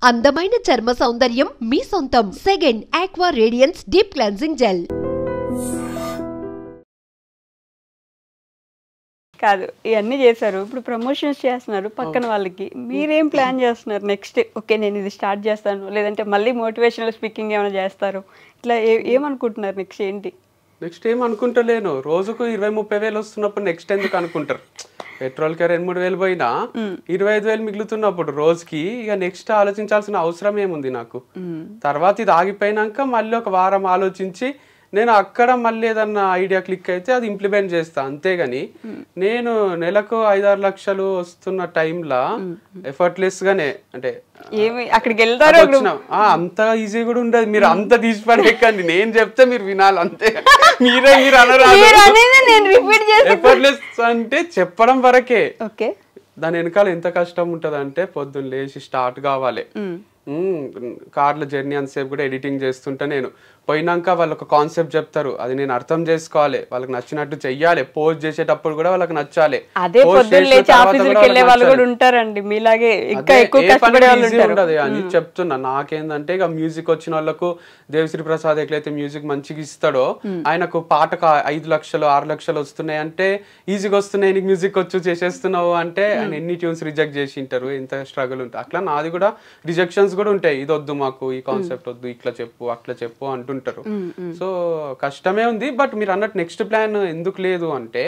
అందమైన చర్మ సౌందర్యం మీ సొంతం. Second aqua radiance deep cleansing gel. కాదు, ఇవన్నీ చేశారు, ఇప్పుడు ప్రమోషన్స్ చేస్తున్నారు పక్కన వాళ్ళకి. మీరేం ప్లాన్ చేస్తున్నారు నెక్స్ట్? ఓకే, నేను ఇది స్టార్ట్ చేస్తాను, లేదంటే మళ్ళీ మోటివేషనల్ స్పీకింగ్ ఏమైనా చేస్తారు, ఇట్లా ఏమనుకుంటున్నారు నెక్స్ట్? ఏంటి నెక్స్ట్ ఏం అనుకుంటలేను. రోజుకు 20-30 వేలు వస్తున్నప్పుడు నెక్స్ట్ ఎందుకు అనుకుంటారు? పెట్రోల్కి 2-3 వేలు పోయినా 25 వేలు మిగులుతున్నప్పుడు రోజుకి ఇక నెక్స్ట్ ఆలోచించాల్సిన అవసరం ఏముంది నాకు? తర్వాత ఇది ఆగిపోయినాక మళ్ళీ ఒక వారం ఆలోచించి నేను అక్కడ మళ్ళీ ఏదన్నా ఐడియా క్లిక్ అయితే అది ఇంప్లిమెంట్ చేస్తా. అంతేగాని నేను నెలకు 5-6 లక్షలు వస్తున్న టైంలో ఎఫర్ట్లెస్ గానే అంటే అక్కడికి వెళ్తారు అంత ఈజీ కూడా ఉండదు. మీరు అంత తీసిపడేకండి, నేను చెప్తే మీరు వినాలి అంతే. మీరు అనరాదు. ఎఫర్ట్లెస్ అంటే చెప్పడం వరకే. దాని వెనకాల ఎంత కష్టం ఉంటది అంటే పొద్దున్న లేచి స్టార్ట్ కావాలి. కార్ల జర్నీ అంతసేపు కూడా ఎడిటింగ్ చేస్తుంటే నేను పోయినాక వాళ్ళు ఒక కాన్సెప్ట్ చెప్తారు, అది నేను అర్థం చేసుకోవాలి, వాళ్ళకి నచ్చినట్టు చెయ్యాలి. పోస్ట్ చేసేటప్పుడు కూడా వాళ్ళకి నచ్చాలి. ఉండదు అని చెప్తున్నా. నాకేందంటే ఇక మ్యూజిక్ వచ్చిన వాళ్ళకు దేవిశ్రీ ప్రసాద్ ఎట్లయితే మ్యూజిక్ మంచిగా ఇస్తాడో, ఆయనకు పాటకు 5 లక్షలు 6 లక్షలు వస్తున్నాయి అంటే ఈజీగా వస్తున్నాయి, నీకు మ్యూజిక్ వచ్చు చేసేస్తున్నావు అంటే ఆయన ఎన్ని ట్యూన్స్ రిజెక్ట్ చేసి ఉంటారు, ఎంత స్ట్రగుల్ ఉంటుంది. అట్లా నాది కూడా రిజెక్షన్స్ కూడా ఉంటాయి. ఇది వద్దు మాకు, ఈ కాన్సెప్ట్ వద్దు, ఇట్లా చెప్పు అట్లా చెప్పు అంటుంటారు. సో కష్టమే ఉంది. బట్ మీరు అన్నట్టు నెక్స్ట్ ప్లాన్ ఎందుకు లేదు అంటే,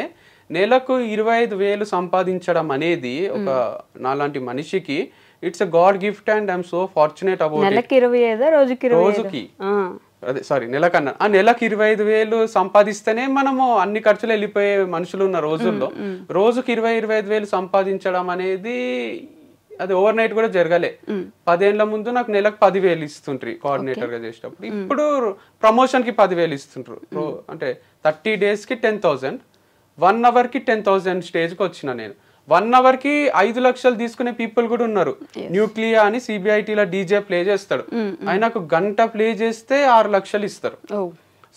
నెలకు 25 వేలు సంపాదించడం అనేది ఒక నాలాంటి మనిషికి it's a God gift and I'm so fortunate about. రోజుకి అదే సారీ నెలకన్నా నెలకు 25 వేలు సంపాదిస్తేనే మనము అన్ని ఖర్చులు వెళ్ళిపోయే మనుషులు ఉన్న రోజుల్లో రోజుకి 20-25 వేలు సంపాదించడం అనేది అది ఓవర్ నైట్ కూడా జరగలే. 10 ఏళ్ల ముందు నాకు నెలకు 10,000 ఇస్తుండ్రి కోఆర్డినేటర్ గా చేసేటప్పుడు. ఇప్పుడు ప్రమోషన్ కి 10,000 ఇస్తుండ్రు. అంటే 30 days కి 10,000, 1 hour కి 10,000 స్టేజ్ కి వచ్చిన నేను. 1 hour కి 5 లక్షలు తీసుకునే పీపుల్ కూడా ఉన్నారు. న్యూక్లియా అని సిబిఐటీలో డీజే ప్లే చేస్తాడు, ఆయనకు గంట ప్లే చేస్తే 6 లక్షలు ఇస్తారు.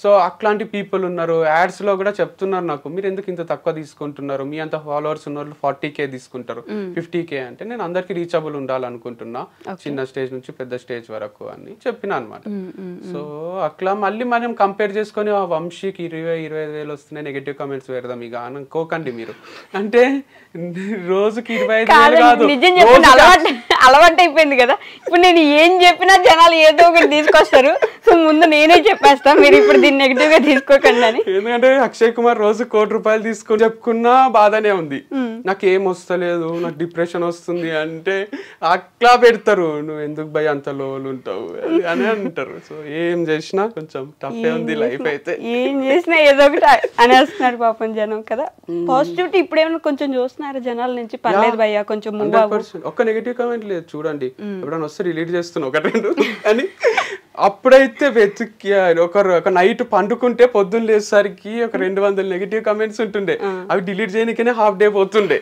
సో అట్లాంటి పీపుల్ ఉన్నారు. యాడ్స్ లో కూడా చెప్తున్నారు నాకు, మీరు ఎందుకు ఇంత తక్కువ తీసుకుంటున్నారు, మీ అంత ఫాలోవర్స్ ఉన్న వాళ్ళు 40K తీసుకుంటారు, 50K అంటే నేను అందరికి రీచబుల్ ఉండాలనుకుంటున్నా, చిన్న స్టేజ్ నుంచి పెద్ద స్టేజ్ వరకు అని చెప్పిన అనమాట. సో అట్లా మళ్ళీ మనం కంపేర్ చేసుకొని ఆ వంశీకి 20-25 వేలు వస్తున్నాయి, నెగటివ్ కామెంట్స్ పెడదాం ఇక అనుకోకండి మీరు. అంటే రోజుకి 25 వేలు కాదు, అలవాటు అయిపోయింది కదా. ఇప్పుడు నేను ఏం చెప్పినా జనాలు ఏదో ఒకటి తీసుకొస్తారు. సో ముందు నేనే చెప్పేస్తా, మీరు ఇప్పుడు దీన్ని నెగిటివ్ గా తీసుకోకండి అని. ఎందుకంటే అక్షయ్ కుమార్ రోజు 1 కోటి రూపాయలు తీసుకొని చెప్పుకున్నా బాధనే ఉంది. నాకేం వస్తలేదు, నాకు డిప్రెషన్ వస్తుంది అంటే అట్లా పెడతారు, నువ్వు ఎందుకు భయ అంత లోలు ఉంటావు అని అంటారు. సో ఏం చేసినా కొంచెం టఫే ఉంది లైఫ్ అయితే. ఏం చేసినా ఏదో ఒకటి అనేస్తున్నారు పాపం జనం కదా. పాజిటివిటీ ఇప్పుడు ఏమైనా కొంచెం చూస్తున్నారు జనాల నుంచి, పర్లేదు భయ్యా కొంచెం ఒక్క నెగిటివ్ కామెంట్ లేదు చూడండి. ఎప్పుడైనా వస్తే రిలీట్ చేస్తున్నా 1-2 అని. అప్పుడైతే వెతికి ఒక నైట్ పండుకుంటే పొద్దున్న లేసరికి ఒక 200 నెగిటివ్ కామెంట్స్ ఉంటుండే, అవి డిలీట్ చేయడానికనే హాఫ్ డే పోతుండే.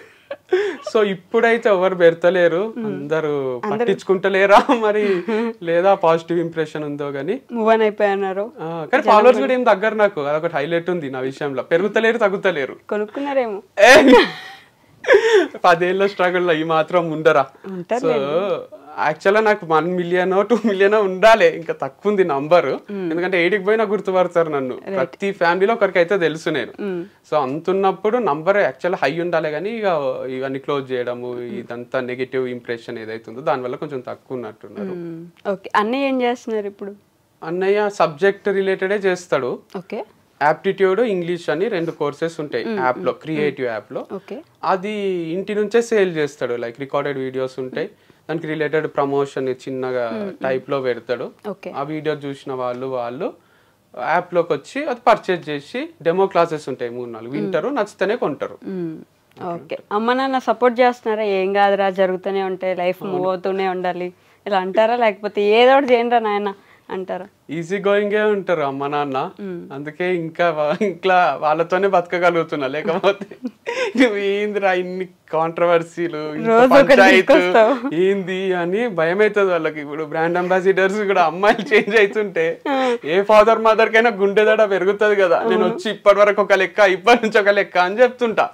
సో ఇప్పుడైతే ఎవరు పెడతలేరు, అందరూ పట్టించుకుంటలేరా మరి, లేదా పాజిటివ్ ఇంప్రెషన్ ఉందో గానీ మూవ్ ఆన్ అయిపోయినారు. కానీ ఫాలోవర్స్ కూడా ఏం దగ్గర, నాకు అదొకటి హైలైట్ ఉంది నా విషయంలో, పెరుగుతలేరు తగ్గుతలేరు. కొనుక్కున్నారేమో 10 ఏళ్ళ స్ట్రగుల్ ఈ మాత్రం ఉండరా. సో యాక్చువల్గా నాకు 1 million 2 million ఉండాలి, ఇంకా తక్కువ ఉంది నంబరు. ఎందుకంటే 8కి పోయినా గుర్తుపడతారు నన్ను, ప్రతి ఫ్యామిలీలో ఒకరికి అయితే తెలుసు నేను. సో అంతున్నప్పుడు నంబర్ యాక్చువల్గా హై ఉండాలి, కానీ ఇక ఇవన్నీ క్లోజ్ చేయడము, ఇదంతా నెగిటివ్ ఇంప్రెషన్ ఏదైతుందో దానివల్ల కొంచెం తక్కువ ఉన్నట్టున్నారు. అన్నయ్య ఏం చేస్తున్నారు ఇప్పుడు? అన్నయ్య సబ్జెక్ట్ రిలేటెడే చేస్తాడు. యాప్టిట్యూడ్, ఇంగ్లీష్ అని 2 కోర్సెస్ ఉంటాయి యాప్ లో, క్రియేటివ్ యాప్ లో. అది ఇంటి నుంచే సేల్ చేస్తాడు. లైక్ రికార్డెడ్ వీడియోస్ ఉంటాయి, దానికి రిలేటెడ్ ప్రమోషన్ చిన్నగా టైప్ లో పెడతాడు. ఆ వీడియో చూసిన వాళ్ళు యాప్ లోకి వచ్చి అది పర్చేజ్ చేసి డెమో క్లాసెస్ ఉంటాయి 3-4 వింటారు, నచ్చితేనే కొంటారు. అమ్మ నాన్న సపోర్ట్ చేస్తున్నారా? ఏం కాదురా, జరుగుతూనే ఉంటాయి, లైఫ్ మూవ్ అవుతూనే ఉండాలి ఇలా అంటారా, లేకపోతే ఏదో ఒకటి చేయండి నాయన అంటారా? ఈజీ గోయింగే ఉంటారు అమ్మ నాన్న, అందుకే ఇంకా వాళ్ళతోనే బతకగలుగుతున్నా. లేకపోతే నువ్వు ఏందిరా ఇన్ని కాంట్రవర్సీలు, పంచాయతీ ఏంది అని భయం అవుతుంది వాళ్ళకి. ఇప్పుడు బ్రాండ్ అంబాసిడర్స్ కూడా అమ్మాయిలు చేంజ్ అవుతుంటే ఏ ఫాదర్ మదర్ కైనా గుండెదడ పెరుగుతుంది కదా. నేను వచ్చి ఇప్పటి వరకు ఒక లెక్క, ఇప్పటి నుంచి ఒక లెక్క అని చెప్తుంటా.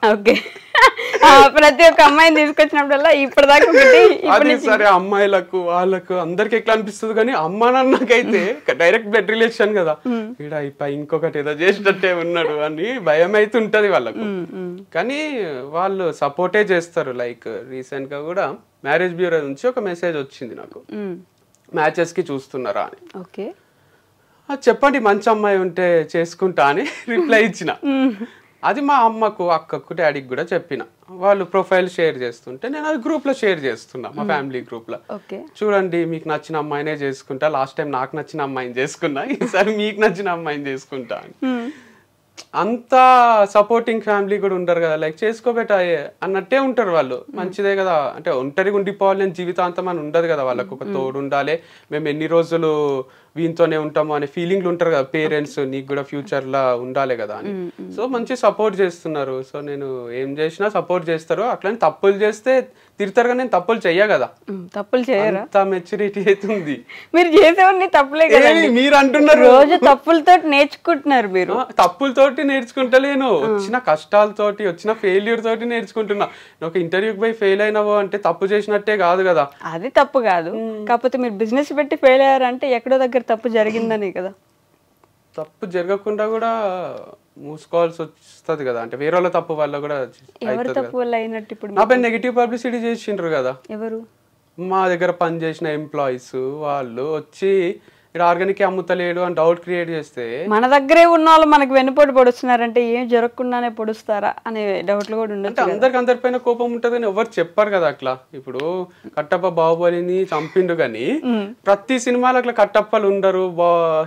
ప్రతి ఒక్క అమ్మాయిని తీసుకొచ్చినప్పుడల్లా ఇప్పటిదాకా ఒకటి అది సరే అమ్మాయిలకు వాళ్ళకు అందరికి ఎట్లా అనిపిస్తుంది కానీ అమ్మ నాన్నకైతే డైరెక్ట్ బ్లడ్ రిలేషన్ కదా ఇక్కడ ఇంకొకటి ఏదో చేసినట్టే ఉన్నాడు అని భయం అయితే ఉంటది వాళ్ళకు. కానీ వాళ్ళు సపోర్టే చేస్తారు. లైక్ రీసెంట్ గా కూడా మ్యారేజ్ బ్యూరో నుంచి ఒక మెసేజ్ వచ్చింది నాకు, మ్యాచెస్ కి చూస్తున్నారా అని. ఓకే, చెప్పండి మంచి అమ్మాయి ఉంటే చేసుకుంటా అని రిప్లై ఇచ్చిన. అది మా అమ్మకు అక్కకు డాడీకి కూడా చెప్పిన. వాళ్ళు ప్రొఫైల్ షేర్ చేస్తుంటే నేను అది గ్రూప్ లో షేర్ చేస్తున్నా, మా ఫ్యామిలీ గ్రూప్ లో. చూడండి మీకు నచ్చిన అమ్మాయినే చేసుకుంటా, లాస్ట్ టైం నాకు నచ్చిన అమ్మాయిని చేసుకున్నా, ఈసారి మీకు నచ్చిన అమ్మాయిని చేసుకుంటా అని. అంత సపోర్టింగ్ ఫ్యామిలీ కూడా ఉంటారు కదా, లైక్ చేసుకోబెట్ట అన్నట్టే ఉంటారు వాళ్ళు. మంచిదే కదా, అంటే ఒంటరిగా ఉండిపోవాలి అని జీవితాంతం అని ఉండదు కదా, వాళ్ళకు ఒక తోడు ఉండాలి, మేము ఎన్ని రోజులు వీనితోనే ఉంటాము అనే ఫీలింగ్లు ఉంటారు కదా పేరెంట్స్, నీకు కూడా ఫ్యూచర్ లా ఉండాలి కదా అని. సో మంచి సపోర్ట్ చేస్తున్నారు. సో నేను ఏం చేసినా సపోర్ట్ చేస్తారు. అట్లని తప్పులు చేస్తే తిడతారు కానీ నేను తప్పులు చెయ్య కదా. తప్పులు చేయరా? అంత మెచ్యూరిటీ అవుతుంది. మీరు చేసేవన్నీ తప్పులే కదా, మీరు అంటున్నారు. రోజు తప్పులతో నేర్చుకుంటున్నారు మీరు. తప్పులతోటి నేర్చుకుంటలేను, వచ్చిన కష్టాలతోటి వచ్చిన ఫెయిల్యూర్ తోటి నేర్చుకుంటున్నా. ఒక ఇంటర్వ్యూకి పోయి ఫెయిల్ అయినావో అంటే తప్పు చేసినట్టే కాదు కదా. అది తప్పు కాదు, కాకపోతే మీరు బిజినెస్ పెట్టి ఫెయిల్ అయ్యారంటే ఎక్కడో దగ్గర తప్పు జరిగిందని కదా. తప్పు జరగకుండా కూడా మూసుకోవాల్సి వస్తుంది కదా, అంటే వేరే వాళ్ళ తప్పు వల్ల కూడా. ఎవరు తప్పు వల్ల అయినట్టు? ఇప్పుడు నాపై నెగిటివ్ పబ్లిసిటీ చేసిండ్రు కదా. ఎవరు? మా దగ్గర పనిచేసిన ఎంప్లాయీస్ వాళ్ళు వచ్చి ఇక్కడ ఆర్గానిక్ అమ్ముతలేడు అని డౌట్ క్రియేట్ చేస్తే, మన దగ్గరే ఉన్న వాళ్ళు మనకు వెన్నుపోటు పొడుస్తున్నారంటే ఏం జరగకుండానే పొడుస్తారా అనే డౌట్లు కూడా ఉండదు. అంటే అందరిపైన కోపం ఉంటది అని ఎవరు చెప్పారు కదా అట్లా. ఇప్పుడు కట్టప్ప బాహుబలిని చంపిండు కానీ ప్రతి సినిమాలో అట్లా కట్టప్పలు ఉండరు,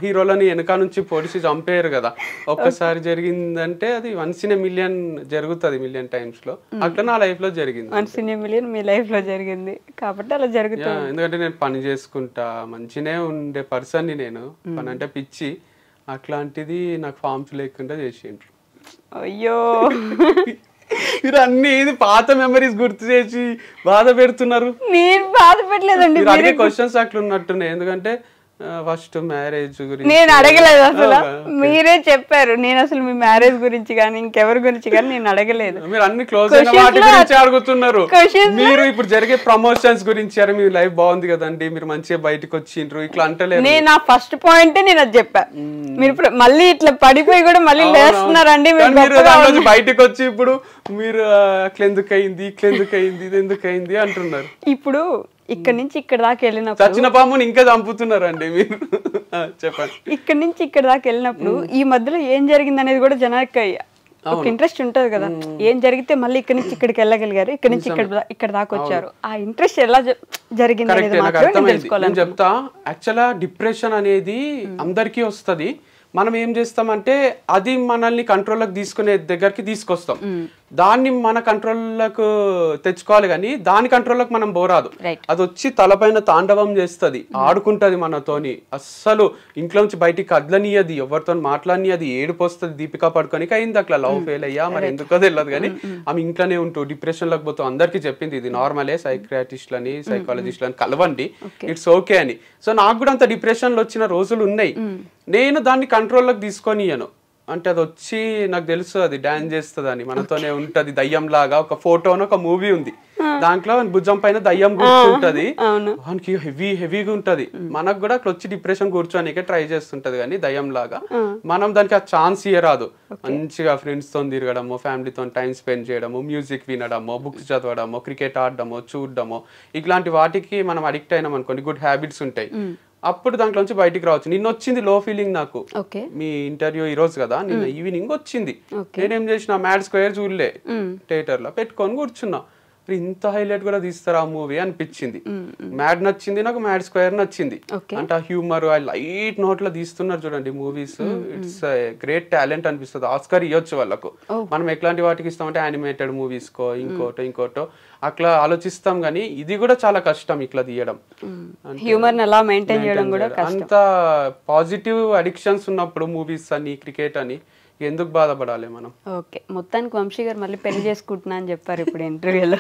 హీరోలని వెనక నుంచి పొడిచి చంపేయరు కదా. ఒక్కసారి జరిగిందంటే అది వన్స్ ఇన్ ఎ మిలియన్ జరుగుతుంది, మిలియన్ టైమ్స్ లో. అట్లా నా లైఫ్ లో జరిగింది. Once in a million me life లో జరిగింది కాబట్టి అలా జరుగుతుంది. ఎందుకంటే నేను పని చేసుకుంటా, మంచినే ఉండే పర్సన్ ని నేను, పని అంటే పిచ్చి, అట్లాంటిది నాకు ఫార్మ్స్ లేకుండా చేసిండ్రు. అయ్యో, మీరు అన్ని పాత మెమరీస్ గుర్తు చేసి బాధ పెడుతున్నారు. నేను బాధ పెట్టలేదండి, అడిగే క్వశ్చన్స్ అట్లా ఉన్నట్టున్నాయి. ఎందుకంటే ఫస్ట్ మ్యారేజ్ గురించి నేను అడగలేదు అసలు, మీరే చెప్పారు. నేను అసలు మీ మ్యారేజ్ గురించి కానీ ఇంకెవరి గురించి కానీ నేను అడగలేదు. మీరు అన్ని క్లోజ్ అయిన వాటి గురించి అడుగుతున్నారు. మీరు ఇప్పుడు జరిగే ప్రమోషన్స్ గురించి, అరే మీ లైఫ్ బాగుంది కదండి, మీరు మంచిగా బయటకు వచ్చిండ్రు, ఇట్లా అంటలేదు. నేను నా ఫస్ట్ పాయింట్ నేను అది చెప్పా. మీరు మళ్ళీ ఇట్లా పడిపోయి కూడా మళ్ళీ లేస్తున్నారండి. బయటకు వచ్చి ఇప్పుడు మీరు అట్లెందుకు అయింది, ఇట్లెందుకు అయింది, ఇది ఎందుకు అయింది అంటున్నారు. ఇప్పుడు ఇక్కడ నుంచి ఇక్కడ దాకా వెళ్ళినప్పుడు చచ్చిన పాముని ఇంకా చంపుతున్నారండి మీరు. చెప్పండి. ఇక్కడ నుంచి ఇక్కడ దాకా వెళ్ళినప్పుడు ఈ మధ్యలో ఏం జరిగింది అనేది కూడా జనానికి ఒక ఇంట్రెస్ట్ ఉంటది కదా. ఏం జరిగితే మళ్ళీ ఇక్కడ నుంచి ఇక్కడికి వెళ్ళగలిగారు, ఇక్కడ నుంచి ఇక్కడ దాకా వచ్చారు, ఆ ఇంట్రెస్ట్ ఎలా జరిగింది అనేది మాత్రం తెలుసుకోవాలి. చెప్తా. యాక్చువల్గా డిప్రెషన్ అనేది అందరికీ వస్తుంది. మనం ఏం చేస్తామంటే అది మనల్ని కంట్రోల్లోకి తీసుకునే దగ్గరికి తీసుకొస్తాం, దాన్ని మన కంట్రోల్లోకి తెచ్చుకోవాలి. కానీ దాని కంట్రోల్లోకి మనం పోరాదు. అది వచ్చి తలపైన తాండవం చేస్తుంది, ఆడుకుంటది మనతోని. అస్సలు ఇంట్లో నుంచి బయటికి కదలనియది, ఎవరితో మాట్లాడనియది, ఏడుపు వస్తుంది. దీపికా పడుకోనికి అయింది అట్లా, లవ్ ఫెయిల్ అయ్యా మరి ఎందుకో తెలియదు కానీ ఆమె ఇంట్లోనే ఉంటూ డిప్రెషన్ లోకి పోతూ అందరికీ చెప్పింది ఇది నార్మలే, సైక్రియాటిస్ట్లని సైకాలజిస్ట్లని కలవండి, ఇట్స్ ఓకే అని. సో నాకు కూడా అంత డిప్రెషన్లు వచ్చిన రోజులు ఉన్నాయి. నేను దాన్ని కంట్రోల్లోకి తీసుకొనియను. అంటే అది వచ్చి నాకు తెలుసు అది డాన్స్ చేస్తుంది అని, మనతోనే ఉంటది దయ్యం లాగా. ఒక ఫోటోను ఒక మూవీ ఉంది, దాంట్లో భుజం పైన దయ్యం కూర్చుంటది, వానికి హెవీగా ఉంటది. మనకు కూడా అట్లా వచ్చి డిప్రెషన్ కూర్చోనికే ట్రై చేస్తుంటది కానీ దయ్యం లాగా. మనం దానికి ఆ ఛాన్స్ ఇయ్యరాదు. మంచిగా ఫ్రెండ్స్ తో తిరగడము, ఫ్యామిలీతో టైం స్పెండ్ చేయడము, మ్యూజిక్ వినడము, బుక్స్ చదవడము, క్రికెట్ ఆడడము, చూడడము, ఇట్లాంటి వాటికి మనం అడిక్ట్ అయినాం అనుకోండి, గుడ్ హ్యాబిట్స్ ఉంటాయి, అప్పుడు దాంట్లోంచి బయటికి రావచ్చు. నిన్న వచ్చింది లో ఫీలింగ్ నాకు. మీ ఇంటర్వ్యూ ఈ రోజు కదా, నిన్న ఈవినింగ్ వచ్చింది. నేనేం చేసిన, మ్యాడ్ స్క్వేర్ చూడలే, థియేటర్ లో పెట్టుకొని కూర్చున్నా. ఇంత హైలైట్ కూడా తీస్తారా ఆ మూవీ అనిపించింది. మ్యాడ్ నచ్చింది నాకు, మ్యాడ్ స్క్వేర్ నచ్చింది. అంటే ఆ హ్యూమర్, ఆ లైట్ నోట్ లో తీస్తున్నారు చూడండి మూవీస్. ఇట్స్ గ్రేట్ టాలెంట్ అనిపిస్తుంది. ఆస్కార్ ఇవ్వచ్చు వాళ్ళకు. మనం ఎట్లాంటి వాటికి ఇస్తామంటే యానిమేటెడ్ మూవీస్ కో ఇంకోటో అట్లా ఆలోచిస్తాం కానీ ఇది కూడా చాలా కష్టం ఇట్లా తీయడం. హ్యూమర్ ఎలా మెయింటైన్ చేయడం కూడా కష్టం. అంత పాజిటివ్ అడిక్షన్స్ ఉన్నప్పుడు మూవీస్ అని, క్రికెట్ అని ఎందుకు బాధపడాలి మనం? ఓకే, మొత్తానికి వంశీ గారు మళ్ళీ పెళ్లి చేసుకుంటున్నా అని చెప్పారు ఇప్పుడు ఇంటర్వ్యూలో.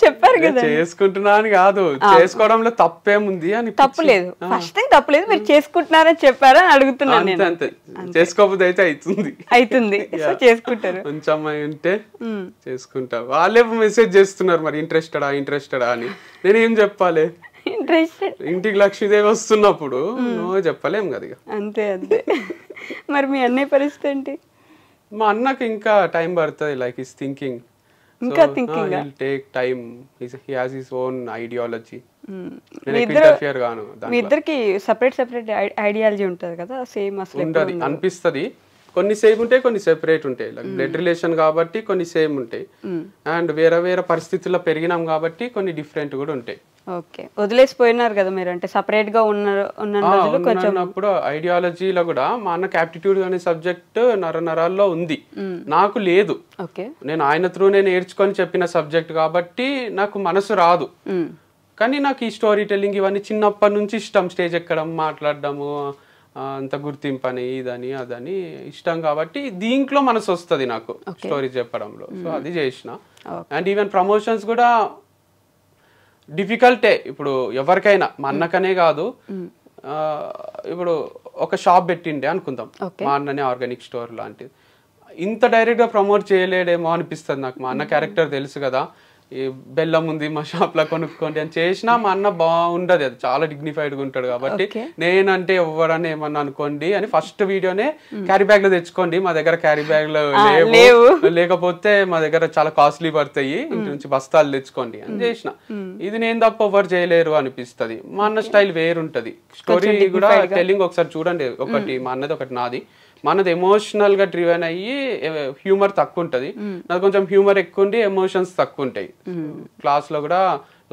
చెప్పారు కదా. చేసుకుంటున్నా అని కాదు, చేసుకోవడంలో తప్పేముంది అని. తప్పులేదు, ఫస్ట్ థింగ్ తప్పులేదు, మీరు చేసుకుంటున్నారని చెప్పారా అని అడుగుతున్నాను నేను. అంతే, చేసుకోకపోతే అయితే అవుతుంది సో చేసుకుంటారు. కొంచెం అమ్మాయి ఉంటే చేసుకుంటారు. వాళ్ళే మెసేజ్ చేస్తున్నారు మరి ఇంట్రెస్టెడా అని. నేను ఏం చెప్పాలి? ఇంట్రెస్టెడ్. ఇంటికి లక్ష్మీదేవి వస్తున్నప్పుడు నువ్వు చెప్పలేం కదా. అంతే. మరి మీ అన్నయ్య పరిస్థితి ఏంటి? మా అన్నకి ఇంకా టైం పడుతుంది. లైక్ ఈస్ థింకింగ్, ఇంకా thinking, he'll take time. He has his own ideology. మీ ఇద్దరికి సెపరేట్ ఐడియాలజీ ఉంటది కదా, సేమ్ అసలు ఉండదు అనిపిస్తుంది. కొన్ని సేమ్ ఉంటాయి, కొన్ని సెపరేట్ ఉంటాయి. లైక్ బ్లడ్ రిలేషన్ కాబట్టి కొన్ని సేమ్ ఉంటాయి, అండ్ వేరే పరిస్థితుల్లో పెరిగినాం కాబట్టి కొన్ని డిఫరెంట్ కూడా ఉంటాయి. ఓకే, వదిలేసిపోయినారు కదా మీరు, అంటే సపరేట్ గా ఉన్నప్పుడు ఐడియాలజీలో కూడా మా అన్నకి యాప్టిట్యూడ్ అనే సబ్జెక్ట్ నరాల్లో ఉంది, నాకు లేదు. నేను ఆయన త్రూ నేను నేర్చుకొని చెప్పిన సబ్జెక్ట్ కాబట్టి నాకు మనసు రాదు. కానీ నాకు ఈ స్టోరీ టెల్లింగ్ ఇవన్నీ చిన్నప్పటి నుంచి ఇష్టం. స్టేజ్ ఎక్కడం, మాట్లాడడము, అంత గుర్తింపు అని ఇదని అదని ఇష్టం కాబట్టి దీంట్లో మనసు వస్తుంది నాకు స్టోరీ చెప్పడంలో. సో అది చేసిన. అండ్ ఈవెన్ ప్రమోషన్స్ కూడా డిఫికల్టే. ఇప్పుడు ఎవరికైనా, మా అన్నకనే కాదు, ఇప్పుడు ఒక షాప్ పెట్టిండే అనుకుందాం, మా అన్ననే ఆర్గానిక్ స్టోర్ లాంటిది, ఇంత డైరెక్ట్ గా ప్రమోట్ చేయలేడేమో అనిపిస్తుంది నాకు. మా అన్న క్యారెక్టర్ తెలుసు కదా, ఈ బెల్లం ఉంది మా షాప్ లో కొనుక్కోండి అని చేసినా మా అన్న బాగుండదు, అది చాలా డిగ్నిఫైడ్ గా ఉంటాడు కాబట్టి నేనంటే ఎవరని ఏమన్నా అనుకోండి అని ఫస్ట్ వీడియోనే క్యారీ బ్యాగ్ లో తెచ్చుకోండి, మా దగ్గర క్యారీ బ్యాగ్ లో లేవు, లేకపోతే మా దగ్గర చాలా కాస్ట్లీ పడతాయి, ఇంటి నుంచి బస్తాలు తెచ్చుకోండి అని చేసిన. ఇది నేను తప్ప ఎవరు చేయలేరు అనిపిస్తుంది. మా అన్న స్టైల్ వేరుంటది. స్టోరీ కూడా టెల్లింగ్ ఒకసారి చూడండి, ఒకటి మా అన్నది ఒకటి నాది. మనది ఎమోషనల్ గా డ్రివెన్ అయ్యి హ్యూమర్ తక్కువ ఉంటది, నాకు కొంచెం హ్యూమర్ ఎక్కువ ఉండి ఎమోషన్స్ తక్కువ ఉంటాయి. క్లాస్ లో కూడా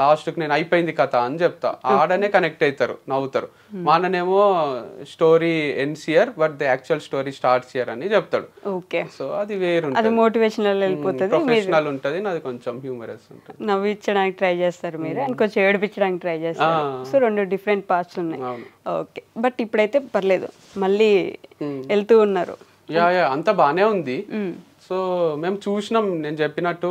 లాస్ట్ కి నేను అయిపోయింది కథ అని చెప్తా, ఆడనే కనెక్ట్ అవుతారు, నవ్వుతారు. మా అన్ననేమో story ends here but the actual story starts here అని చెప్తాడు. సో అది వేరు, మోటివేషనల్ వెళ్ళిపోతుంది, ప్రొఫెషనల్ ఉంటది, నాది కొంచెం హ్యూమరస్ ఉంటుంది. నవ్వించడానికి ట్రై చేస్తారు మీరు, అండ్ కొంచెం ఏడిపించడానికి ట్రై చేస్తారు. సో రెండు డిఫరెంట్ పార్ట్స్ ఉన్నాయి. ఓకే, బట్ ఇప్పుడైతే పర్లేదు, మళ్ళీ వెళ్తూ ఉన్నారు. అంతా బానే ఉంది. సో మేము చూసినాం, నేను చెప్పినట్టు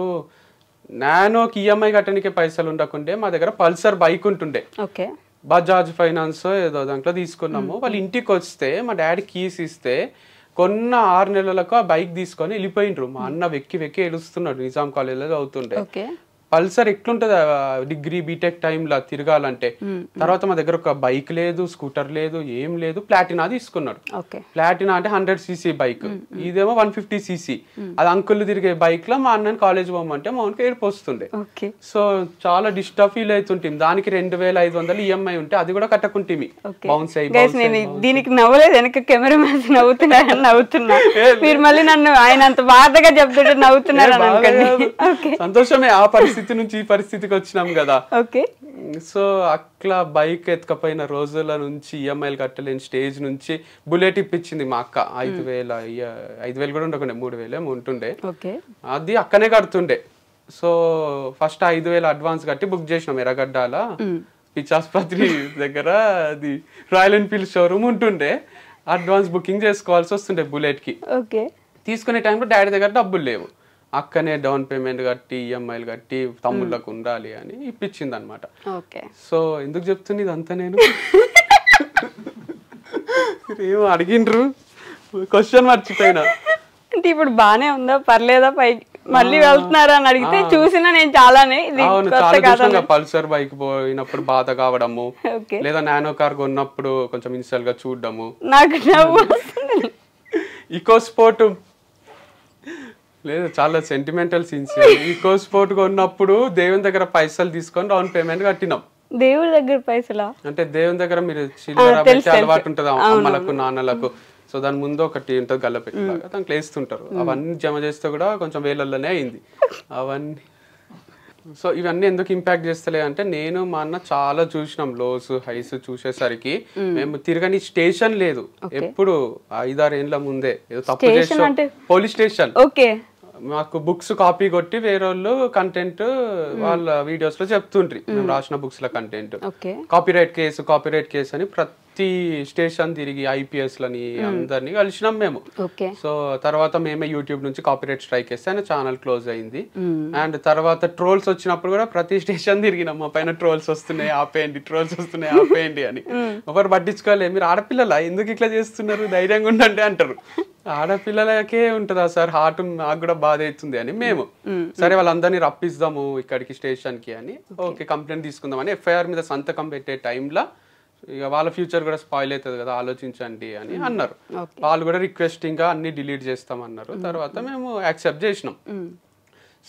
నానోకి ఈఎంఐ కట్టడానికి పైసలు ఉండకుండే మా దగ్గర పల్సర్ బైక్ ఉంటుండే, బజాజ్ ఫైనాన్స్ ఏదో దాంట్లో తీసుకున్నాము. వాళ్ళు ఇంటికి వస్తే మా డాడీ కీస్ ఇస్తే కొన్న 6 నెలలకు ఆ బైక్ తీసుకొని వెళ్ళిపోయిండ్రు. మా అన్న వెక్కి ఏడుస్తున్నాడు, నిజాం కాలేజీలో చదువుతుండే. పల్సర్ ఎట్లుంటది డిగ్రీ బీటెక్ టైంలో తిరగాలంటే. తర్వాత మా దగ్గర ఒక బైక్ లేదు, స్కూటర్ లేదు, ఏం లేదు. ప్లాటినా తీసుకున్నాడు. ప్లాటినా అంటే 100cc బైక్, ఇదేమో 150cc. అది అంకుల్ తిరిగే బైక్ లో మా అన్నని కాలేజ్ పోమంటే మా అన్నకి ఏడుపు వస్తుండే. సో చాలా డిస్టర్బ్ ఫీల్ అవుతుంటాం. దానికి 2500 ఈఎంఐ ఉంటే అది కూడా కట్టకుంటే బౌన్స్ అయ్యి. దీనికి నవ్వలేదు, వెనక కెమెరా మ్యాన్స్ నవ్వుతున్నా మీరు మళ్ళీ నన్ను ఆయన అంత బాధగా చెప్తుంటే నవ్వుతున్నారు. సంతోషమే, ఆ పరిస్థితి నుంచి ఈ పరిస్థితికి వచ్చినాం కదా. సో అట్లా బైక్ ఎత్తుకపోయిన రోజుల నుంచి ఈఎంఐలు కట్టలేని స్టేజ్ నుంచి బుల్లెట్ ఇప్పించింది మా అక్క. 5,000 కూడా ఉండకుండే, 3,000 ఉంటుండే. అది అక్కనే కడుతుండే. సో ఫస్ట్ 5,000 అడ్వాన్స్ కట్టి బుక్ చేసినాం ఎర్రగడ్డాల పిచ్చాసుపత్రి దగ్గర. అది రాయల్ ఎన్ఫీల్డ్ షోరూమ్ ఉంటుండే, అడ్వాన్స్ బుకింగ్ చేసుకోవాల్సి వస్తుండే బుల్లెట్ కి. తీసుకునే టైంలో డాడీ దగ్గర డబ్బులు లేవు, అక్కనే డౌన్ పేమెంట్ కట్టి ఈఎంఐలు కట్టి తమ్ముళ్ళకు ఉండాలి అని ఇప్పించింది అనమాట. సో ఎందుకు చెప్తుంది ఇదంతా నేను? ఏమో అడిగిండ్రు, క్వశ్చన్ మర్చిపోయినా. అంటే ఇప్పుడు బానే ఉందా, పర్లేదా, పైకి మళ్ళీ వెళ్తున్నారా అని అడిగితే చూసినా నేను చాలానే. పల్సర్ బైక్ పోయినప్పుడు బాధ కావడము, లేదా నానో కార్ కొన్నప్పుడు కొంచెం ఇన్స్టాల్ గా చూడడము. నాకు ఈకో స్పోర్ట్ లేదు, చాలా సెంటిమెంటల్ సీన్స్. ఈకో స్పోర్ట్ కొన్నప్పుడు దేవుని దగ్గర పైసలు తీసుకొని డౌన్ పేమెంట్ కట్టినాం. దేవుడి దగ్గర పైసలా అంటే దేవుని దగ్గర మీరు చిల్లర పెట్టి అలవాటు ఉంటది అమ్మలకు నాన్నలకు. సో దాని ముందు ఒకటి ఉంటుంది గల్లపెట్టిలాగా, దాంట్లో వేస్తుంటారు. అవన్నీ జమ చేస్తే కూడా కొంచెం వేలల్లోనే అయింది అవన్నీ. సో ఇవన్నీ ఎందుకు ఇంపాక్ట్ చేస్తలే అంటే, నేను మా అన్న చాలా చూసినాం లోస్ హైస్. చూసేసరికి మేము తిరగని స్టేషన్ లేదు. ఎప్పుడు 5-6 ఏళ్ల ముందే ఏదో తప్పు చేసాం, పోలీస్ స్టేషన్. మాకు బుక్స్ కాపీ కొట్టి వేరే వాళ్ళు కంటెంట్ వాళ్ళ వీడియోస్ లో చెప్తుండ్రి, మేము రాసిన బుక్స్ లో కంటెంట్. కాపీరైట్ కేసు అని ప్రతి స్టేషన్ తిరిగి IPS లని అందరినీ కలిసినాం మేము. ఓకే. సో తర్వాత మేమే యూట్యూబ్ నుంచి కాపీరైట్ స్ట్రైక్ వేస్తే ఆయన ఛానల్ క్లోజ్ అయింది. అండ్ తర్వాత ట్రోల్స్ వచ్చినప్పుడు కూడా ప్రతి స్టేషన్ తిరిగినాం, మా పైన ట్రోల్స్ వస్తున్నాయి ఆపేయండి, ట్రోల్స్ వస్తున్నాయి ఆపేయండి అని. ఎవరు పట్టించుకోలే, మీరు ఆడపిల్లలా ఎందుకు ఇట్లా చేస్తున్నారు, ధైర్యంగా ఉండండి అంటారు. ఆడపిల్లలకే ఉంటుందా సార్ హార్ట్, నాకు కూడా బాధ అవుతుంది అని మేము సరే వాళ్ళందరినీ రప్పిద్దాము ఇక్కడికి స్టేషన్ కి అని ఓకే కంప్లైంట్ తీసుకుందామని FIR మీద సంతకం పెట్టే టైంలో ఇక వాళ్ళ ఫ్యూచర్ కూడా స్పాయిల్ అవుతుంది కదా ఆలోచించండి అని అన్నారు. వాళ్ళు కూడా రిక్వెస్టింగ్ గా అన్ని డిలీట్ చేస్తామన్నారు. తర్వాత మేము యాక్సెప్ట్ చేసినాం.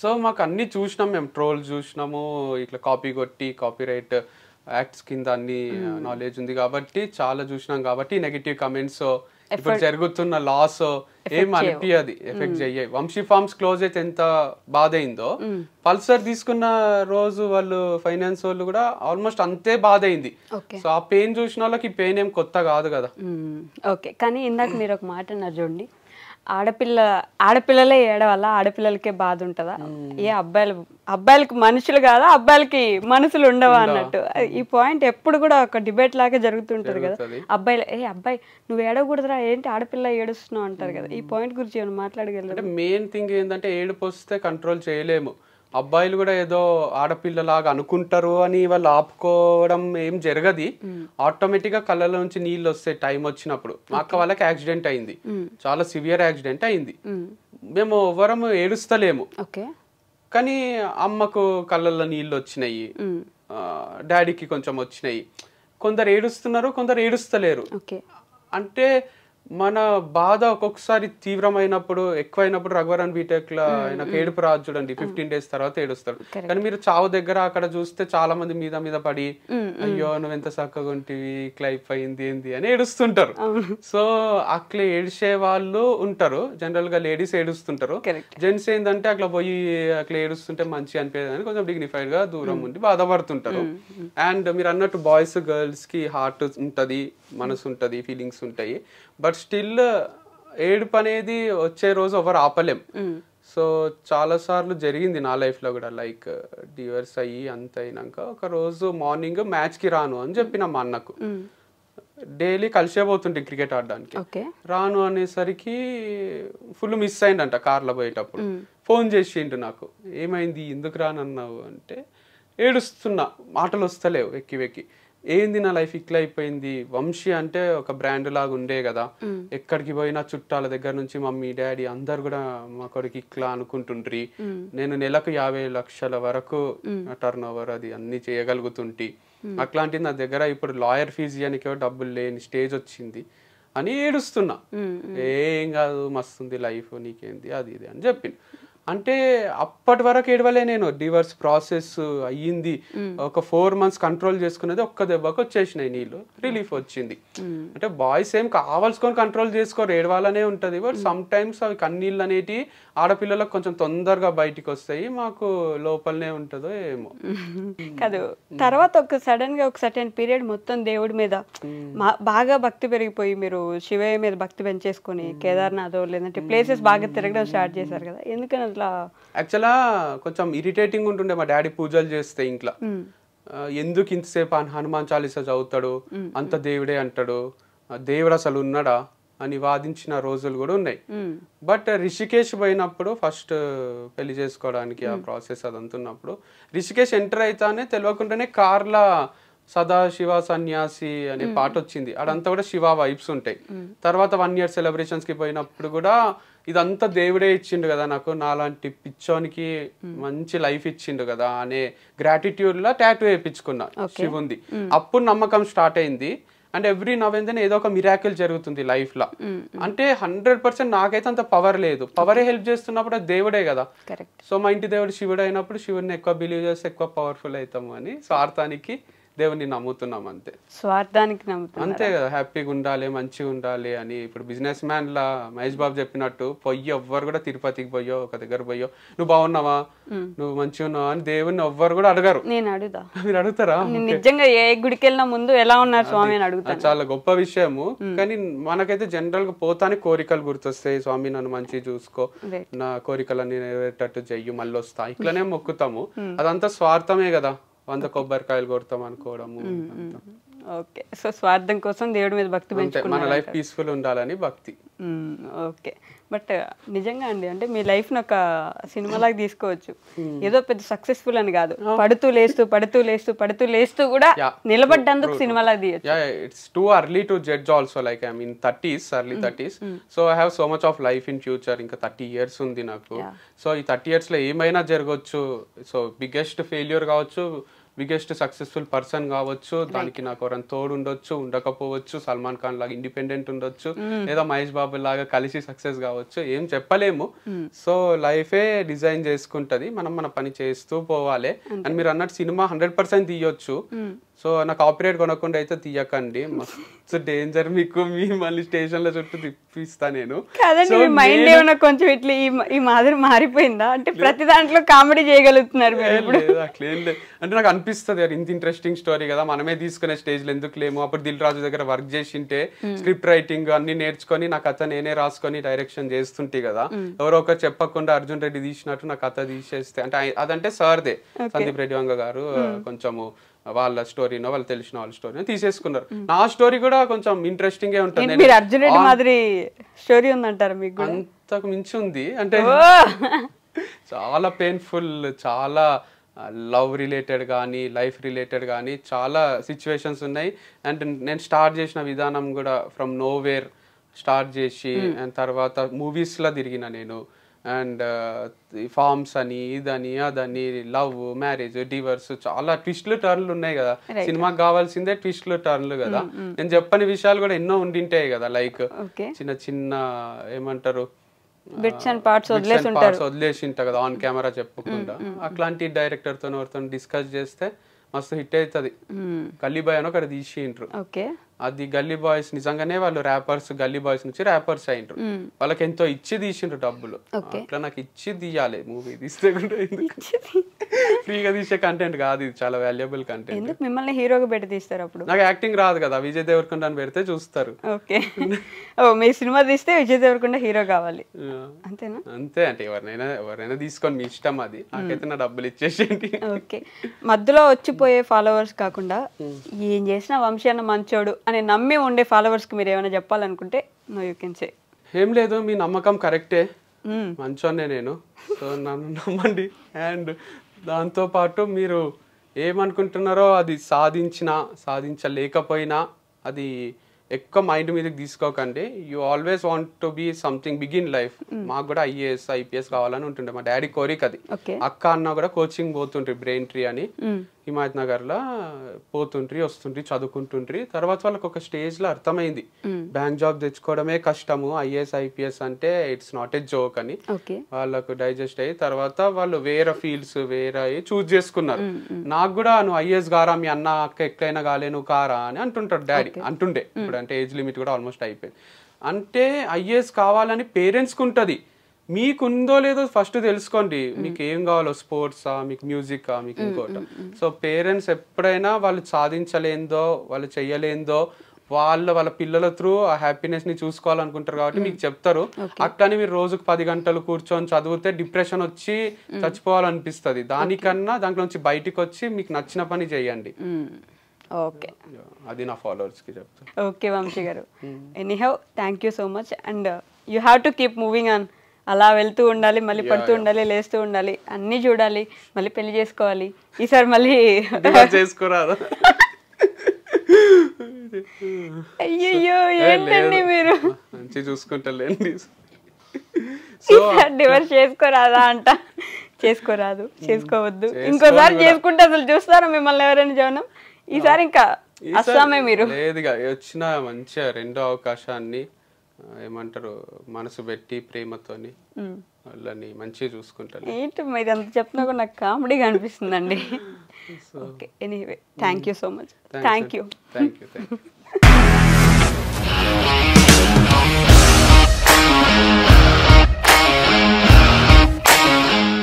సో మాకు అన్ని చూసినాం, మేము ట్రోల్ చూసినాము, ఇట్లా కాపీ కొట్టి కాపీరైట్ యాక్ట్స్ కింద అన్ని నాలెడ్జ్ ఉంది కాబట్టి చాలా చూసినాం కాబట్టి నెగిటివ్ కమెంట్స్ ఇప్పుడు జరుగుతున్న లాస్ ఏం అనిపించదు, ఎఫెక్ట్ చెయ్యాయి. వంశీ ఫార్మ్స్ క్లోజ్ అయితే ఎంత బాధ అయిందో పల్సర్ తీసుకున్న రోజు వాళ్ళు ఫైనాన్స్ వాళ్ళు కూడా ఆల్మోస్ట్ అంతే బాధ అయింది. సో ఆ పెయిన్ చూసిన వాళ్ళకి ఈ పెయిన్ ఏం కొత్త కాదు కదా. ఓకే, కానీ ఇందాక మీరు ఒక మాట అన్నారు చూడండి, ఆడపిల్లలే ఏడవల్ల ఆడపిల్లలకే బాధ ఉంటుందా, ఏ అబ్బాయిలకి మనుషులు కాదా, అబ్బాయిలకి మనసులు ఉండవా అన్నట్టు. ఈ పాయింట్ ఎప్పుడు కూడా ఒక డిబేట్ లాగా జరుగుతుంటది కదా. అబ్బాయి నువ్వు ఏడవకూడదురా, ఏంటి ఆడపిల్ల ఏడుస్తున్నావు అంటారు కదా. ఈ పాయింట్ గురించి ఏమైనా మాట్లాడగలరు? అంటే మెయిన్ థింగ్ ఏంటంటే ఏడుపు వస్తే కంట్రోల్ చేయలేము. అబ్బాయిలు కూడా ఏదో ఆడపిల్లలాగా అనుకుంటారు అని వాళ్ళు ఆపుకోవడం ఏం జరగది. ఆటోమేటిక్ గా కళ్ళ నుంచి నీళ్ళు వస్తాయి టైం వచ్చినప్పుడు. మా అక్క వాళ్ళకి యాక్సిడెంట్ అయింది, చాలా సివియర్ యాక్సిడెంట్ అయింది. మేము ఎవరము ఏడుస్తలేము, కానీ అమ్మకు కళ్ళల్లో నీళ్ళు వచ్చినాయి, డాడీకి కొంచెం వచ్చినాయి. కొందరు ఏడుస్తున్నారు, కొందరు ఏడుస్తలేరు. అంటే మన బాధ ఒక్కొక్కసారి తీవ్రమైనప్పుడు ఎక్కువైనప్పుడు రఘువరన్ బీటెక్ లో ఆయనకు ఏడుపు రాదు చూడండి, 15 days తర్వాత ఏడుస్తాడు. కానీ మీరు చావు దగ్గర అక్కడ చూస్తే చాలా మంది మీద పడి అయ్యో నువ్వు ఎంత చక్కగా ఉంటివి ఇట్లా అయిపోయింది ఏంది అని ఏడుస్తుంటారు. సో అట్లా ఏడిచే వాళ్ళు ఉంటారు, జనరల్ గా లేడీస్ ఏడుస్తుంటారు. జెంట్స్ ఏంటంటే అట్లా పోయి అట్లా ఏడుస్తుంటే మంచి అనిపించదని కొంచెం డిగ్నిఫైడ్ గా దూరం ఉండి బాధపడుతుంటారు. అండ్ మీరు అన్నట్టు బాయ్స్ గర్ల్స్ కి హార్ట్ ఉంటది, మనసు ఉంటది, ఫీలింగ్స్ ఉంటాయి. బట్ స్టిల్ ఏడుపు అనేది వచ్చే రోజు ఎవరు ఆపలేం. సో చాలా సార్లు జరిగింది నా లైఫ్ లో కూడా, లైక్ డివర్స్ అయ్యి అంత అయినాక ఒక రోజు మార్నింగ్ మ్యాచ్ కి రాను అని చెప్పిన మా అన్నకు. డైలీ కలిసే పోతుంటే క్రికెట్ ఆడడానికి, రాను అనేసరికి ఫుల్ మిస్ అయిందంట కార్లో పోయేటప్పుడు. ఫోన్ చేసిండు నాకు, ఏమైంది ఎందుకు రానన్నావు అంటే, ఏడుస్తున్నా మాటలు వస్తలేవు వెక్కి. ఏంది నా లైఫ్ ఇట్లా అయిపోయింది, వంశీ అంటే ఒక బ్రాండ్ లాగా ఉండే కదా, ఎక్కడికి పోయినా చుట్టాల దగ్గర నుంచి మమ్మీ డాడీ అందరు కూడా మా కొడుకు ఇట్లా అనుకుంటుండ్రి, నేను నెలకు 50 లక్షల వరకు టర్న్ ఓవర్ అది అన్ని చేయగలుగుతుంటి, అట్లాంటిది నా దగ్గర ఇప్పుడు లాయర్ ఫీజు ఇవ్వడానికి డబ్బులు లేని స్టేజ్ వచ్చింది అని ఏడుస్తున్నా. ఏం కాదు మస్తుంది లైఫ్, నీకేంది అది ఇది అని చెప్పింది. అంటే అప్పటి వరకు ఏడవలే నేను, డివర్స్ ప్రాసెస్ అయ్యింది, ఒక 4 months కంట్రోల్ చేసుకునేది ఒక్క దెబ్బకి వచ్చేసినాయి నీళ్ళు, రిలీఫ్ వచ్చింది. అంటే బాయ్స్ ఏం కావాల్సుకొని కంట్రోల్ చేసుకోరు, ఏడవాలనే ఉంటది. బట్ సమ్ టైమ్స్ అవి కన్నీళ్ళు అనేటి ఆడపిల్లలకు కొంచెం తొందరగా బయటికి వస్తాయి, మాకు లోపలనే ఉంటుందో ఏమో కాదు. తర్వాత ఒక సడన్ గా ఒక సర్టెన్ పీరియడ్ మొత్తం దేవుడి మీద బాగా భక్తి పెరిగిపోయి మీరు శివయ్య మీద భక్తి పెంచేసుకొని కేదార్నాథ్ లేదంటే ప్లేసెస్ బాగా తిరగడం స్టార్ట్ చేశారు కదా, ఎందుకని అట్లా? యాక్చువల్గా కొంచెం ఇరిటేటింగ్ ఉంటుండే మా డాడీ పూజలు చేస్తే ఇంట్లో, ఎందుకు ఇంతసేపు హనుమాన్ చాలీసా చదువుతాడు, అంత దేవుడే అంటాడు, దేవుడు అసలు ఉన్నాడా అని వాదించిన రోజులు కూడా ఉన్నాయి. బట్ రిషికేష్ పోయినప్పుడు ఫస్ట్ పెళ్లి చేసుకోవడానికి ఆ ప్రాసెస్ అదంతా ఉన్నప్పుడు రిషికేష్ ఎంటర్ అయితానే తెలియకుండానే కార్లా సదాశివ సన్యాసి అనే పాట వచ్చింది, అదంతా కూడా శివ వైబ్స్ ఉంటాయి. తర్వాత 1 year సెలబ్రేషన్స్ కి పోయినప్పుడు కూడా ఇదంతా దేవుడే ఇచ్చిండు కదా నాకు, నాలాంటి పిచ్చోనికి మంచి లైఫ్ ఇచ్చిండు కదా అనే గ్రాటిట్యూడ్ లా టాటూ వేయించుకున్నా శివుంది. అప్పుడు నమ్మకం స్టార్ట్ అయింది. అండ్ ఎవ్రీ నవ్వేందని ఏదో ఒక మిరాకిల్ జరుగుతుంది లైఫ్ లో. అంటే 100% నాకైతే అంత పవర్ లేదు, పవరే హెల్ప్ చేస్తున్నప్పుడు అది దేవుడే కదా. సో మా ఇంటి దేవుడు శివుడు అయినప్పుడు శివుడిని ఎక్కువ బిలీవ్ చేస్తే ఎక్కువ పవర్ఫుల్ అవుతాము అని స్వార్థానికి దేవుని నమ్ముతున్నాం అంతే, స్వార్థానికి నమ్ముతున్నాం అంతే కదా. హ్యాపీగా ఉండాలి, మంచిగా ఉండాలి అని. ఇప్పుడు బిజినెస్ మ్యాన్ లా మహేష్ బాబు చెప్పినట్టు పొయ్యి ఎవ్వరు కూడా తిరుపతికి పోయో ఒక దగ్గర పోయో నువ్వు బాగున్నావా నువ్వు మంచిగా ఉన్నావా అని దేవుని ఎవ్వరు కూడా అడగరు. నేను అడుగుతా, మీరు అడుగుతారా? నిజంగా ఏ గుడికి వెళ్ళిన ముందు ఎలా ఉన్నారు స్వామి అని అడుగుతా. చాలా గొప్ప విషయము. కానీ మనకైతే జనరల్ గా పోతానే కోరికలు గుర్తొస్తాయి, స్వామి నన్ను మంచిగా చూసుకో, నా కోరికలన్నీ నెరవేరేటట్టు చెయ్యి, మళ్ళీ వస్తా, ఇట్లనే మొక్కుతాము. అదంతా స్వార్థమే కదా, 100 కొబ్బరికాయలు కొడతాం అనుకోవడము. ఓకే. సో స్వార్థం కోసం దేవుడి మీద భక్తి మన పెంచుకున్నారు. లైఫ్ పీస్ఫుల్ ఉండాలని భక్తి. ఓకే. బట్ నిజంగా అండి, అంటే మీ లైఫ్ని ఒక సినిమాలాగా తీసుకోవచ్చు. ఏదో పెద్ద సక్సెస్ఫుల్ అని కాదు, పడుతూ లేస్తూ కూడా నిలబడ్డందుకు సినిమాలాగా తీయచ్చు. It's too early to judge also, like I'm in 30s, early 30s. So I have so much of life in future. ఇంకా 30 years ఉంది నాకు. సో ఈ 30 years లో ఏమైనా జరగవచ్చు. సో బిగ్గెస్ట్ ఫెయిల్యూర్ కావచ్చు, బిగ్గెస్ట్ సక్సెస్ఫుల్ పర్సన్ కావచ్చు, దానికి నాకు ఎవరైనా తోడు ఉండొచ్చు, ఉండకపోవచ్చు. సల్మాన్ ఖాన్ లాగా ఇండిపెండెంట్ ఉండొచ్చు, లేదా మహేష్ బాబు లాగా కలిసి సక్సెస్ కావచ్చు, ఏం చెప్పలేము. సో లైఫే డిజైన్ చేసుకుంటది, మనం మన పని చేస్తూ పోవాలి. అండ్ మీరు అన్నట్టు సినిమా 100% తీయొచ్చు. సో నాకు కాపీరైట్ కొనకుండా అయితే తీయకండి, మస్తు డేంజర్ మీకు. మీ మళ్ళీ స్టేషన్ల చుట్టూ తిప్పిస్తా నేను. కాదండి, మీ మైండ్ ఏమైనా కొంచెం ఇట్లా ఈ మాదిరి మారిపోయిందా? అంటే ప్రతి దాంట్లో కామెడీ చేయగలుగుతున్నారు లేదు, అట్లేం లేదు. అంటే నాకు అనిపిస్తుంది ఇంత ఇంట్రెస్టింగ్ స్టోరీ కదా, మనమే తీసుకునే స్టేజ్లో ఎందుకు లేము. అప్పుడు దిల్ రాజు దగ్గర వర్క్ చేసింటే స్క్రిప్ట్ రైటింగ్ అన్ని నేర్చుకొని నా కథ నేనే రాసుకొని డైరెక్షన్ చేస్తుంటే కదా, ఎవరో ఒకరు చెప్పకుండా అర్జున్ రెడ్డి తీసినట్టు నా కథ తీసేస్తే, అంటే అదంటే సార్దే, సందీప్ రెడ్డి వంగ గారు కొంచెము వాళ్ళ స్టోరీనో వాళ్ళు తెలిసిన వాళ్ళ స్టోరీనో తీసేసుకున్నారు. నా స్టోరీ కూడా కొంచెం ఇంట్రెస్టింగ్ గా ఉంటుంది. మీరు అర్జున్ రెడ్డి మాదిరి స్టోరీ ఉందంటారు మీకు? అంతకు మించి ఉంది. అంటే చాలా పెయిన్ఫుల్, చాలా లవ్ రిలేటెడ్ కానీ లైఫ్ రిలేటెడ్ కానీ చాలా సిచ్యువేషన్స్ ఉన్నాయి. అండ్ నేను స్టార్ట్ చేసిన విధానం కూడా ఫ్రమ్ నోవేర్ స్టార్ట్ చేసి, అండ్ తర్వాత మూవీస్లో తిరిగిన నేను. అండ్ ఫార్మ్స్ అని, ఇదని అదని, లవ్, మ్యారేజ్, డివర్స్, చాలా ట్విస్ట్లు టర్న్లు ఉన్నాయి కదా. సినిమాకి కావాల్సిందే ట్విస్ట్లు టర్న్లు కదా. నేను చెప్పని విషయాలు కూడా ఎన్నో ఉండింటాయి కదా, లైక్ చిన్న చిన్న ఏమంటారు బిట్స్ అండ్ పార్ట్స్ వదిలేసి ఉంటా కదా ఆన్ కెమెరా చెప్పకుండా. అట్లాంటి డైరెక్టర్ తో ఎవరితో డిస్కస్ చేస్తే మస్తు హిట్ అవుతుంది. గల్లీ బాయ్ అని ఒకటి తీసిండ్రు. అది గల్లీ బాయ్స్ నిజంగానే వాళ్ళు ర్యాపర్స్, గల్లీ బాయ్స్ నుంచి ర్యాపర్స్ అయిండ్రు. వాళ్ళకి ఎంతో ఇచ్చి తీసిండ్రు డబ్బులు. అట్లా నాకు ఇచ్చి తీయాలి మూవీ తీస్తే కూడా. ఫ్రీగా తీసే కంటెంట్ కాదు ఇది, చాలా వాల్యుబుల్ కంటెంట్. మిమ్మల్ని హీరోగా పెట్టి తీస్తారు. అప్పుడు నాకు యాక్టింగ్ రాదు కదా, విజయ్ దేవరకొండ అని పెడితే చూస్తారు. ఓకే. మీ సినిమా తీస్తే విజయ్ దేవరకొండ హీరో కావాలి అంతేనా? అంతే. అంటే ఎవరైనా తీసుకొని మీ ఇష్టం, అది నాకైతే నా డబ్బులు ఇచ్చేసేయండి. ఓకే. మధ్యలో వచ్చిపోయే ఫాలోవర్స్ కాకుండా ఏం చేసినా వంశీ అన్న మంచోడు అని నమ్మి ఉండే ఫాలోవర్స్ కి మీరు ఏమైనా చెప్పాలనుకుంటే నో యూ కెన్ సే. ఏం లేదు, మీ నమ్మకం కరెక్టే, మంచోనే నేను. సో నన్ను నమ్మండి. అండ్ దాంతోపాటు మీరు ఏమనుకుంటున్నారో అది సాధించలేకపోయినా అది ఎక్కువ మైండ్ మీదకి తీసుకోకండి. You always want to be something big in life. మాకు కూడా ఐఏఎస్ ఐపీఎస్ కావాలని ఉంటుండే, మా డాడీ కోరిక అది. అక్క అన్న కూడా కోచింగ్ పోతుండ్రి, బ్రెయిన్ ట్రీ అని హిమాయత్ నగర్ లో పోతుండ్రి, వస్తుండ్రి, చదువుకుంటుండ్రి. తర్వాత వాళ్ళకి ఒక స్టేజ్ లో అర్థమైంది బ్యాంక్ జాబ్ తెచ్చుకోవడమే కష్టము, ఐఏఎస్ ఐపీఎస్ అంటే ఇట్స్ నాట్ ఏ జోక్ అని వాళ్ళకు డైజెస్ట్ అయ్యి తర్వాత వాళ్ళు వేరే ఫీల్డ్స్ వేరే చూస్ చేసుకున్నారు. నాకు కూడా నువ్వు ఐఏఎస్ గారా, మీ అన్న అక్క ఎక్కడైనా కాలే, నువ్వు కారా అని అంటుంటాడు డాడీ, అంటుండే. ఇప్పుడు అంటే ఏజ్ లిమిట్ కూడా ఆల్మోస్ట్ అయిపోయింది. అంటే ఐఏఎస్ కావాలని పేరెంట్స్కి ఉంటుంది, మీకుందో లేదో ఫస్ట్ తెలుసుకోండి. మీకు ఏం కావాలో, స్పోర్ట్సా, మీకు మ్యూజికా, మీకు ఇంకోట. సో పేరెంట్స్ ఎప్పుడైనా వాళ్ళు సాధించలేందో, వాళ్ళు చెయ్యలేందో, వాళ్ళ పిల్లల త్రూ ఆ హ్యాపీనెస్ ని చూసుకోవాలనుకుంటారు కాబట్టి మీకు చెప్తారు. అట్లని మీరు రోజుకు 10 గంటలు కూర్చొని చదివితే డిప్రెషన్ వచ్చి చచ్చిపోవాలనిపిస్తుంది. దానికన్నా దాంట్లోంచి బయటికి వచ్చి మీకు నచ్చిన పని చేయండి. ఓకే, అది నా ఫాలోవర్స్ కి చెప్తాను. ఓకే వంశీ గారు, anyhow thank you so much. And you have to keep moving on. అలా వెళ్తూ ఉండాలి, మళ్ళీ పడుతూ ఉండాలి, లేస్తూ ఉండాలి, అన్నీ చూడాలి, మళ్ళీ పెళ్లి చేసుకోవాలి. ఈసారి మళ్ళీ చేసుకోరాదు. అయ్యో ఏంటండి మీరు, మంచి చూసుకుంటలేండి. డివర్స్ చేసుకోరాదా అంట? చేసుకోరాదు, చేసుకోవద్దు. ఇంకోసారి చేసుకుంటే అసలు చూస్తారా మిమ్మల్ని ఎవరైనా జవనం? ఈసారి ఇంకా అస్సామే మీరు. లేదుగా, వచ్చిన మంచిగా రెండో అవకాశాన్ని ఏమంటారు మనసు పెట్టి ప్రేమతోని వాళ్ళని మంచిగా చూసుకుంటాను. ఏంటి మీరు అంత చెప్తున్నా కూడా నాకు కామెడీగా అనిపిస్తుందండి. Okay, anyway thank you so much. Thank you.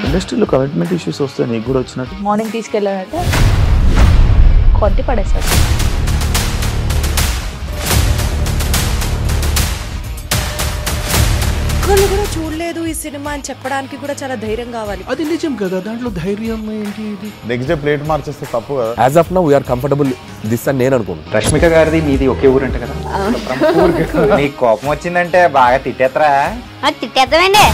ఇండస్ట్రీలో కమిట్మెంట్ ఇష్యూస్ వస్తే నీకు కూడా వచ్చినట్టు? మార్నింగ్ తీసుకెళ్ళానంటే కొట్టి పడేసాడు. ఒక్కళ్ళు కూడా చూడలేదు ఈ సినిమా అని చెప్పడానికి కూడా చాలా ధైర్యం కావాలి. అది నిజం కదా, దాంట్లో ధైర్యం ఏంటి? నెక్స్ట్ డే ప్లేట్ మార్చేస్తే తప్పు కదా. As of now we are comfortable this అని నేను అనుకుంటున్నాను. రష్మిక గారిది మీది ఒకే ఊరు అంట కదా? నీకు కోపం వచ్చిందంటే బాగా తిట్టేత్తరా? తిట్టేద్దామండి.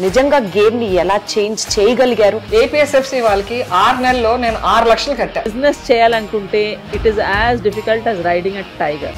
నిజంగా గేమ్ ని ఎలా చేంజ్ చేయగలిగారు? ఏపీఎస్ఎఫ్సి వాళ్ళకి 6 నెలల్లో నేను 6 లక్షలు కట్టా. బిజినెస్ చేయాలనుకుంటే it is as difficult as riding a tiger.